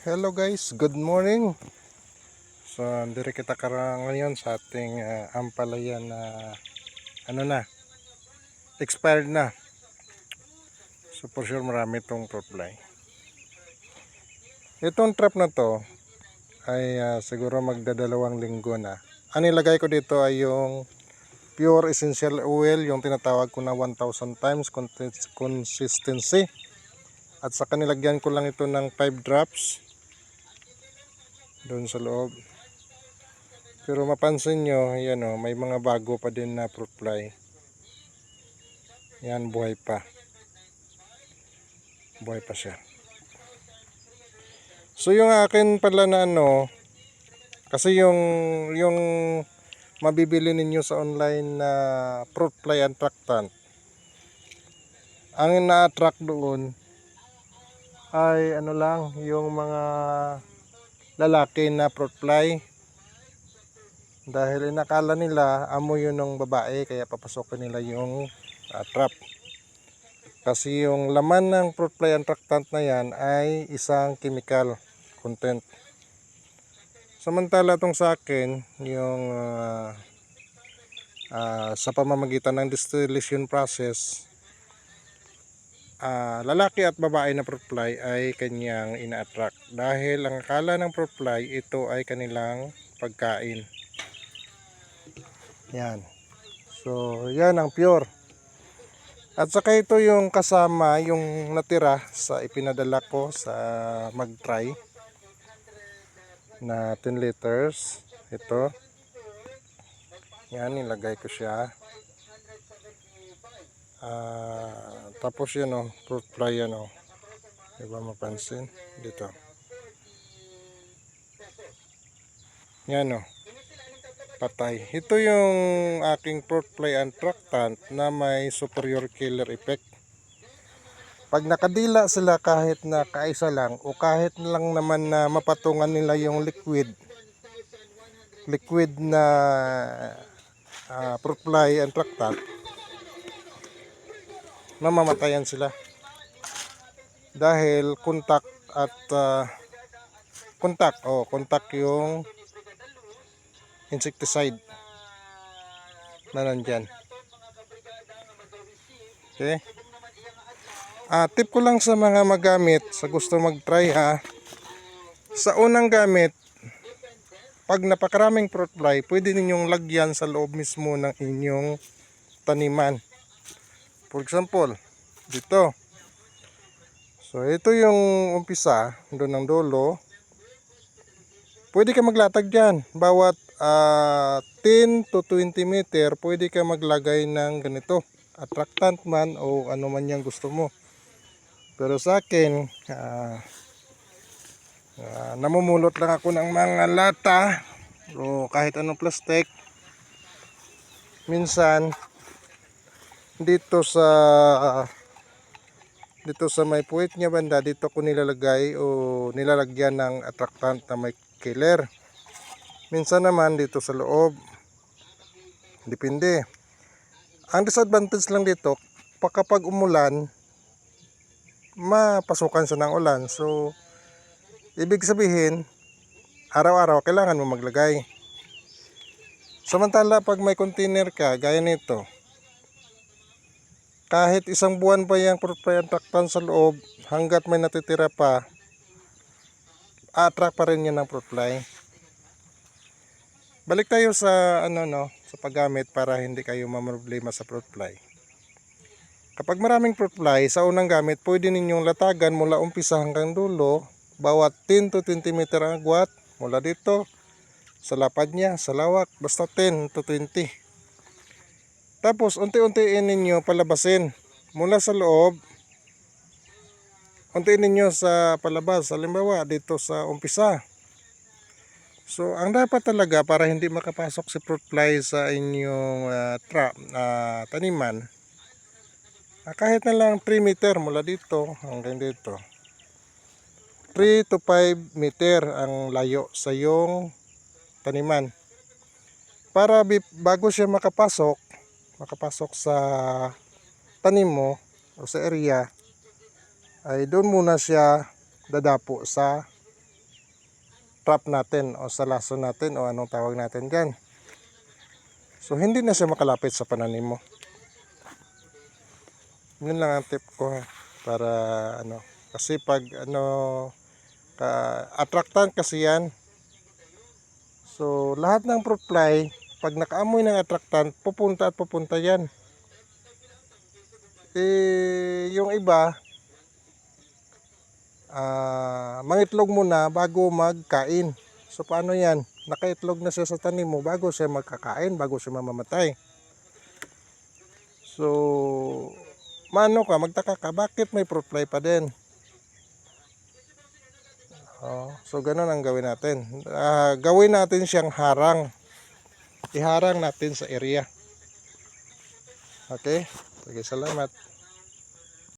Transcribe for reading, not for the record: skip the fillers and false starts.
Hello guys, good morning. So, andiri kita ngayon sa ating ampalaya na expired na. So, for sure marami itong fruit fly. Itong trap na to ay siguro magdadalawang linggo na. Ang nilagay ko dito ay yung pure essential oil, yung tinatawag ko na 1000 times consistency. At saka nilagyan ko lang ito ng 5 drops doon sa loob. Pero mapansin nyo, yan o, may mga bago pa din na fruit fly. Yan, buhay pa. Buhay pa siya. So yung akin pala na kasi yung mabibili ninyo sa online na fruit fly attractant, ang na-attract doon ay lang, yung mga lalaki na fruit fly. Dahil inakala nila amoy yun ng babae, kaya papasokin nila yung trap. Kasi yung laman ng fruit fly attractant na yan ay isang chemical content. Samantala itong sa akin, yung sa pamamagitan ng distillation process, lalaki at babae na fruit fly ay kanyang ina-attract. Dahil ang akala ng fruit fly, ito ay kanilang pagkain. Yan. So, yan ang pure. At saka ito yung kasama, yung natira sa ipinadala ko sa mag-try na 10 liters. Ito. Yan, nilagay ko siya. Tapos yan o, fruit fly yan o. Diba mapansin? Dito. Yan o. Patay. Ito yung aking fruit fly attractant na may superior killer effect. Pag nakadila sila kahit na kaisa lang o kahit lang naman na mapatungan nila yung liquid na fruit fly attractant, mamamatayan sila. Dahil contact yung insecticide na nandyan. Okay. Tip ko lang sa mga magamit, sa gusto mag-try sa unang gamit, pag napakaraming fruit fly, pwede ninyong lagyan sa loob mismo ng inyong taniman. For example, dito. So ito yung umpisa, doon ng dulo. Pwede ka maglatag dyan. Bawat 10 to 20 meter, pwede ka maglagay ng ganito. Attractant man o ano man yung gusto mo. Pero sa akin, namumulot lang ako ng mga lata o kahit anong plastic. Minsan, dito sa may puwit niya banda, dito ko nilalagay o nilalagyan ng attractant na may killer. Minsan naman dito sa loob, depende. Ang disadvantage lang dito, kapag umulan, mapasukan siya ng ulan. So, ibig sabihin, araw-araw kailangan mo maglagay. Samantala, pag may container ka, gaya nito, kahit isang buwan pa yung fruit fly attractant sa loob, hanggat may natitira pa, attract pa rin yan ng fruit fly. Balik tayo sa sa paggamit para hindi kayo mamroblema sa fruit fly. Kapag maraming fruit fly, sa unang gamit, pwede ninyong latagan mula umpisa hanggang dulo, bawat 10 to 20 meter ang agwat, mula dito, sa lapad niya, sa lawak, basta 10 to 20. Tapos, unti-untiin ninyo palabasin. Mula sa loob, untiin ninyo sa palabas. Halimbawa, dito sa umpisa. So, ang dapat talaga para hindi makapasok si fruit fly sa inyong taniman, kahit na lang 3 meter mula dito hanggang dito. 3 to 5 meter ang layo sa iyong taniman. Para bago siya makapasok sa tanim mo o sa area, ay doon muna siya dadapo sa trap natin o sa laso natin o anong tawag natin dyan. So hindi na siya makalapit sa pananim mo. Yun lang ang tip ko ha, para ano, kasi pag attractant kasi yan. So lahat ng fruit fly, pag nakaamoy ng attractant, pupunta at pupunta yan. Yung iba, mangitlog muna bago magkain. So paano yan? Nakaitlog na siya sa tanim mo bago siya magkakain, bago siya mamamatay. So, magtaka ka, bakit may fruit fly pa din? So ganun ang gawin natin. Gawin natin siyang harang. Iharang natin sa area. Okay? Sige, salamat.